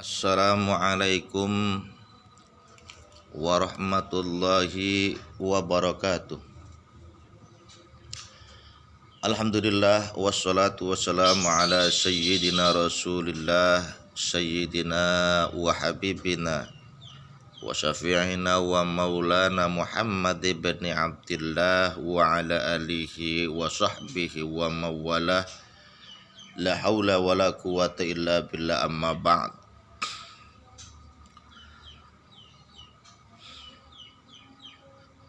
Assalamualaikum warahmatullahi wabarakatuh. Alhamdulillah wassalatu wassalamu ala sayyidina rasulillah sayyidina wa habibina wa syafi'ina wa maulana Muhammad ibn Abdillah wa ala alihi wa sahbihi wa mawalah. La haula wa la quwata illa billah, amma ba'd.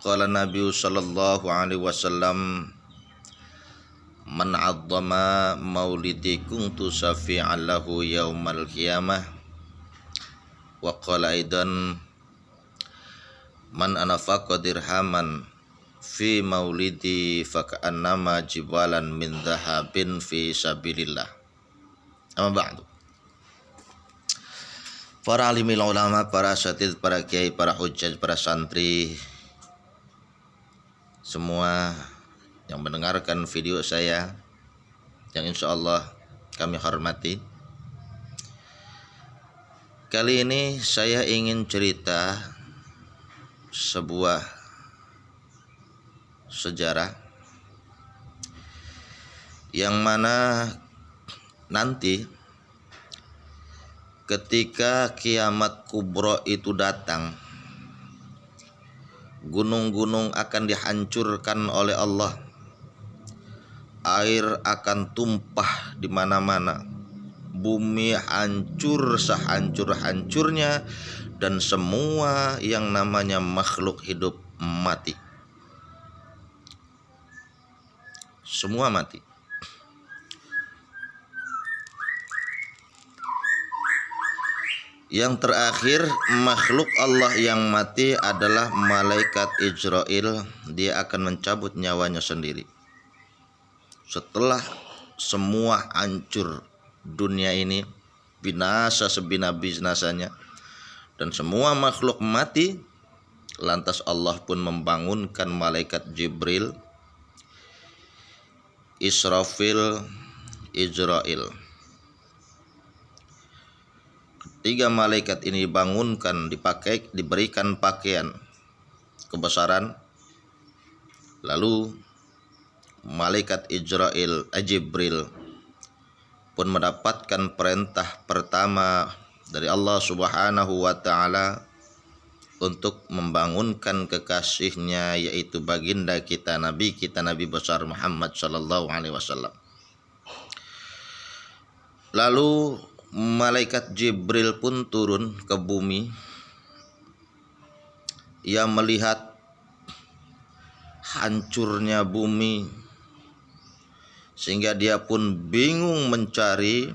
Qala Nabi sallallahu alaihi wasallam, man 'azzama maulidi kuntu syafi'an lahu yaumal qiyamah. Wa qala aidan, man anfaqa dirhaman fi maulidi faka'annama jibalan min dhahabin fi sabilillah. Amma ba'du. Para alimil ulama, para asatidz, para kiai, para hujjaj, para santri, semua yang mendengarkan video saya yang insya Allah kami hormati. Kali ini saya ingin cerita sebuah sejarah yang mana nanti ketika kiamat kubro itu datang, gunung-gunung akan dihancurkan oleh Allah, air akan tumpah di mana-mana, bumi hancur sehancur-hancurnya, dan semua yang namanya makhluk hidup mati. Semua mati. Yang terakhir makhluk Allah yang mati adalah malaikat Israil. Dia akan mencabut nyawanya sendiri. Setelah semua hancur dunia ini, binasa sebina-binasanya, dan semua makhluk mati, lantas Allah pun membangunkan malaikat Jibril, Israfil, Israil. Tiga malaikat ini dibangunkan, diberikan pakaian kebesaran. Lalu malaikat Jibril pun mendapatkan perintah pertama dari Allah Subhanahu wa taala untuk membangunkan kekasihnya, yaitu baginda kita Nabi besar Muhammad sallallahu alaihi wasallam. Lalu malaikat Jibril pun turun ke bumi. Ia melihat hancurnya bumi, sehingga dia pun bingung mencari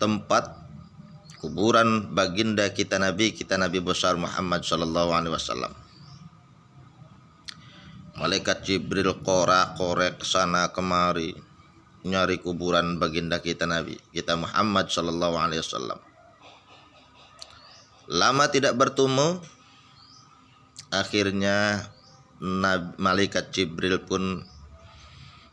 tempat kuburan baginda kita Nabi besar Muhammad sallallahu alaihi wasallam. Malaikat Jibril korek sana kemari nyari kuburan baginda kita Nabi kita Muhammad sallallahu alaihi wasallam. Lama tidak bertemu, akhirnya malaikat Jibril pun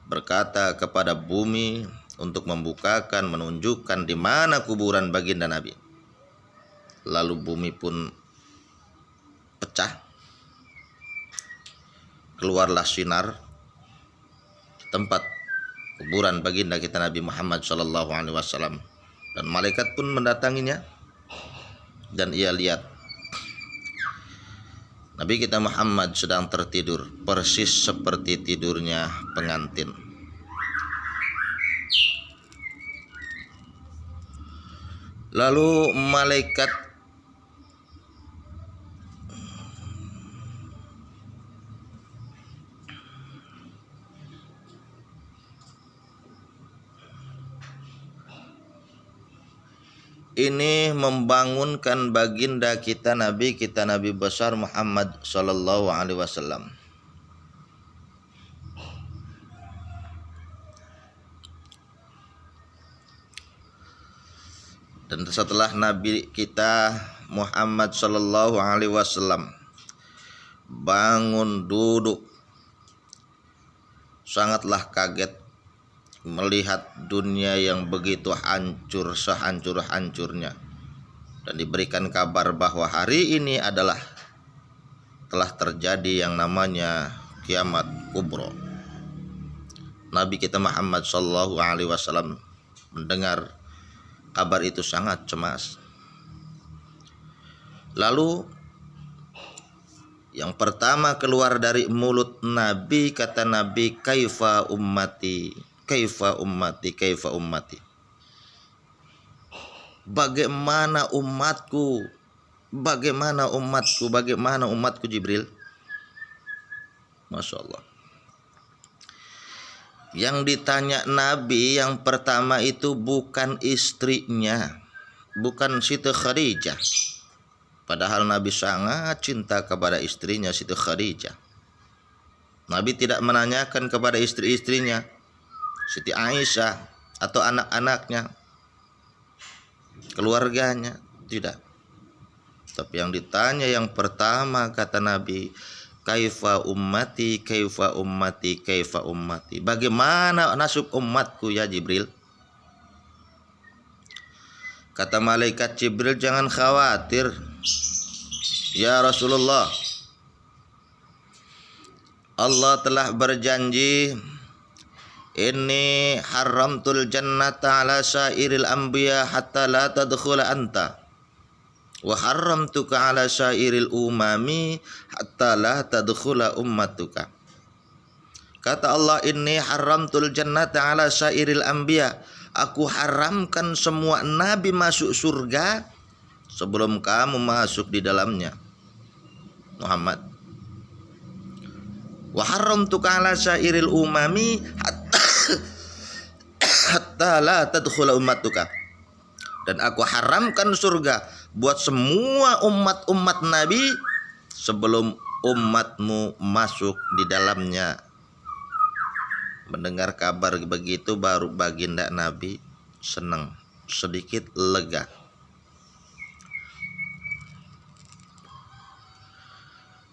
berkata kepada bumi untuk membukakan, menunjukkan di mana kuburan baginda Nabi. Lalu bumi pun pecah, keluarlah sinar tempat kuburan baginda kita Nabi Muhammad sallallahu alaihi wasallam, dan malaikat pun mendatanginya, dan ia lihat Nabi kita Muhammad sedang tertidur, persis seperti tidurnya pengantin. Lalu malaikat ini membangunkan baginda kita Nabi besar Muhammad sallallahu alaihi wasallam. Dan setelah Nabi kita Muhammad sallallahu alaihi wasallam bangun duduk, sangatlah kaget melihat dunia yang begitu hancur sehancur-hancurnya, dan diberikan kabar bahwa hari ini adalah telah terjadi yang namanya kiamat kubro. Nabi kita Muhammad sallallahu alaihi wasallam mendengar kabar itu sangat cemas. Lalu yang pertama keluar dari mulut Nabi, kata Nabi, kaifa ummati, kaifa ummati, kaifa ummati. Bagaimana umatku? Bagaimana umatku? Bagaimana umatku Jibril? Masya Allah. Yang ditanya Nabi yang pertama itu bukan istrinya, bukan Siti Khadijah. Padahal Nabi sangat cinta kepada istrinya Siti Khadijah. Nabi tidak menanyakan kepada istri-istrinya, Siti Aisyah atau anak-anaknya, keluarganya, tidak. Tapi yang ditanya yang pertama, kata Nabi, kaifa ummati, kaifa ummati, kaifa ummati. Bagaimana nasib umatku ya Jibril? Kata malaikat Jibril, jangan khawatir ya Rasulullah. Allah telah berjanji, inni haramtul jannata ala sairil anbiya hatta la tadkhula anta, wa haramtuka ala sairil umami hatta la tadkhula ummatuka. Kata Allah, inni haramtul jannata ala sairil anbiya, aku haramkan semua nabi masuk surga sebelum kamu masuk di dalamnya, Muhammad. Wa haramtuka ala sairil umami hatta la tadkhula ummatuka, dan aku haramkan surga buat semua umat-umat Nabi sebelum umatmu masuk di dalamnya. Mendengar kabar begitu baru baginda Nabi senang, sedikit lega.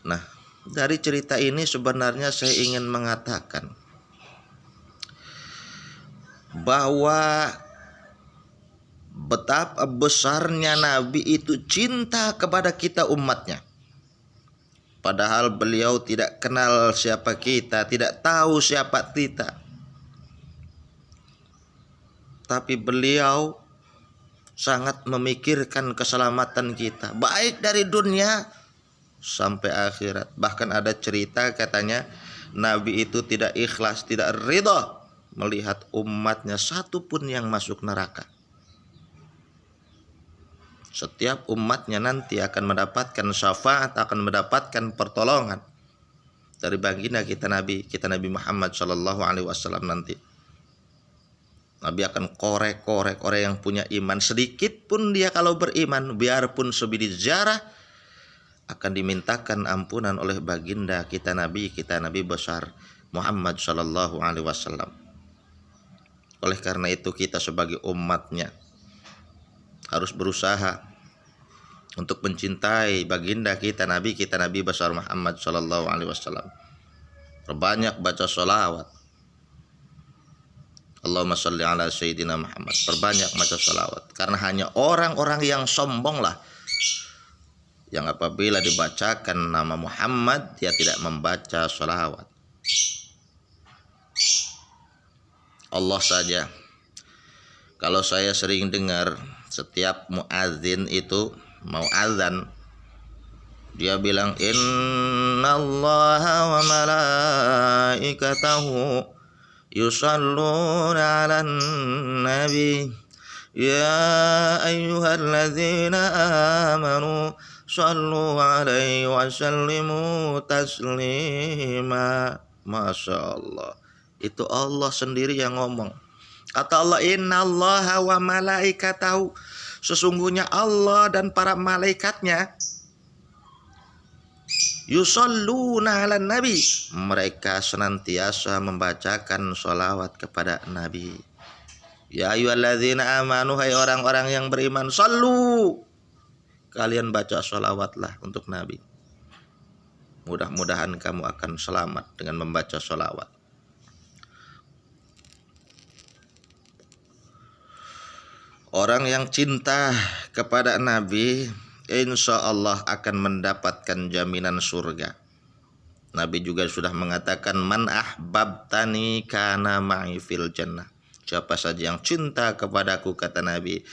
Nah, dari cerita ini sebenarnya saya ingin mengatakan bahwa betapa besarnya Nabi itu cinta kepada kita umatnya. Padahal beliau tidak kenal siapa kita, tidak tahu siapa kita. Tapi beliau sangat memikirkan keselamatan kita, baik dari dunia sampai akhirat. Bahkan ada cerita katanya Nabi itu tidak ikhlas, tidak ridha melihat umatnya satu pun yang masuk neraka. Setiap umatnya nanti akan mendapatkan syafaat, akan mendapatkan pertolongan dari baginda kita Nabi Muhammad sallallahu alaihi wasallam nanti. Nabi akan korek-korek orang yang punya iman sedikit pun, dia kalau beriman biarpun sebiji zarah akan dimintakan ampunan oleh baginda kita Nabi besar Muhammad sallallahu alaihi wasallam. Oleh karena itu kita sebagai umatnya harus berusaha untuk mencintai baginda kita Nabi besar Muhammad sallallahu alaihi wasallam. Perbanyak baca sholawat. Allahumma sholli ala sayyidina Muhammad. Perbanyak baca sholawat. Karena hanya orang-orang yang sombong lah yang apabila dibacakan nama Muhammad dia tidak membaca sholawat. Allah saja, kalau saya sering dengar setiap muadzin itu mau azan, dia bilang innallaha wa malaikatahu yusalluna 'alan nabi ya ayyuhalladzina amanu shallu 'alaihi wa sallimu taslima. Masya Allah, itu Allah sendiri yang ngomong. Kata Allah, innallaha wa malaikatahu, sesungguhnya Allah dan para malaikatnya, yusalluna 'alan nabi, mereka senantiasa membacakan sholawat kepada Nabi. Ya ayyuhalladzina amanu, hai orang-orang yang beriman, sallu, kalian baca sholawatlah untuk Nabi. Mudah-mudahan kamu akan selamat dengan membaca sholawat. Orang yang cinta kepada Nabi, insya Allah akan mendapatkan jaminan surga. Nabi juga sudah mengatakan, man ahbabtani kana ma'i fil jannah. Siapa saja yang cinta kepadaku, kata Nabi,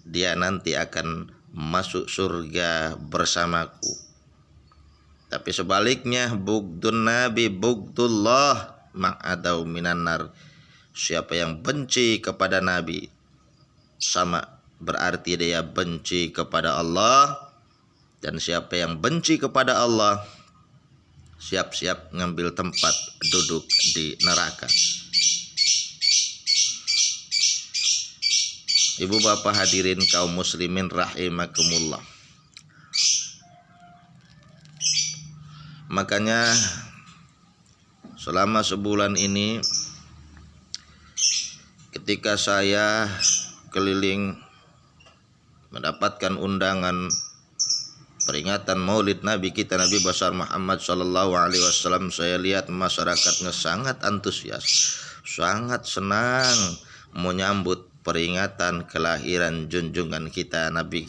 dia nanti akan masuk surga bersamaku. Tapi sebaliknya, bugdun Nabi bugdullah ma'adau minan nar. Siapa yang benci kepada Nabi, sama berarti dia benci kepada Allah. Dan siapa yang benci kepada Allah, siap-siap ngambil tempat duduk di neraka. Ibu bapak hadirin kaum muslimin rahimakumullah. Makanya selama sebulan ini ketika saya keliling mendapatkan undangan peringatan Maulid Nabi kita Nabi besar Muhammad sallallahu alaihi wasallam, saya lihat masyarakatnya sangat antusias, sangat senang menyambut peringatan kelahiran junjungan kita Nabi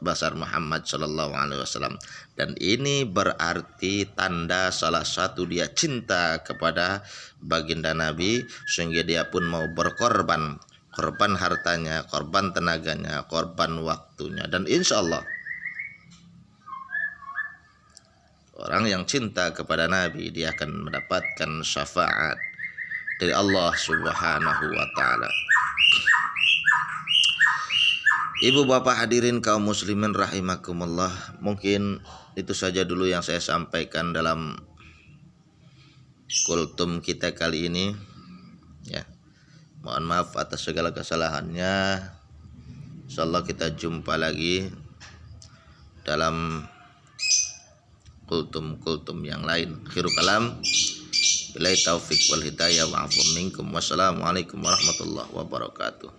besar Muhammad sallallahu alaihi wasallam. Dan ini berarti tanda salah satu dia cinta kepada baginda Nabi, sehingga dia pun mau berkorban, korban hartanya, korban tenaganya, korban waktunya. Dan insya Allah orang yang cinta kepada Nabi, dia akan mendapatkan syafaat dari Allah Subhanahu wa ta'ala. Ibu bapak hadirin kaum muslimin rahimakumullah, mungkin itu saja dulu yang saya sampaikan dalam kultum kita kali ini, ya. Mohon maaf atas segala kesalahannya. Insyaallah kita jumpa lagi dalam kultum-kultum yang lain. Akhirul kalam, billahi taufik wal hidayah wa afu minkum. Wassalamualaikum warahmatullahi wabarakatuh.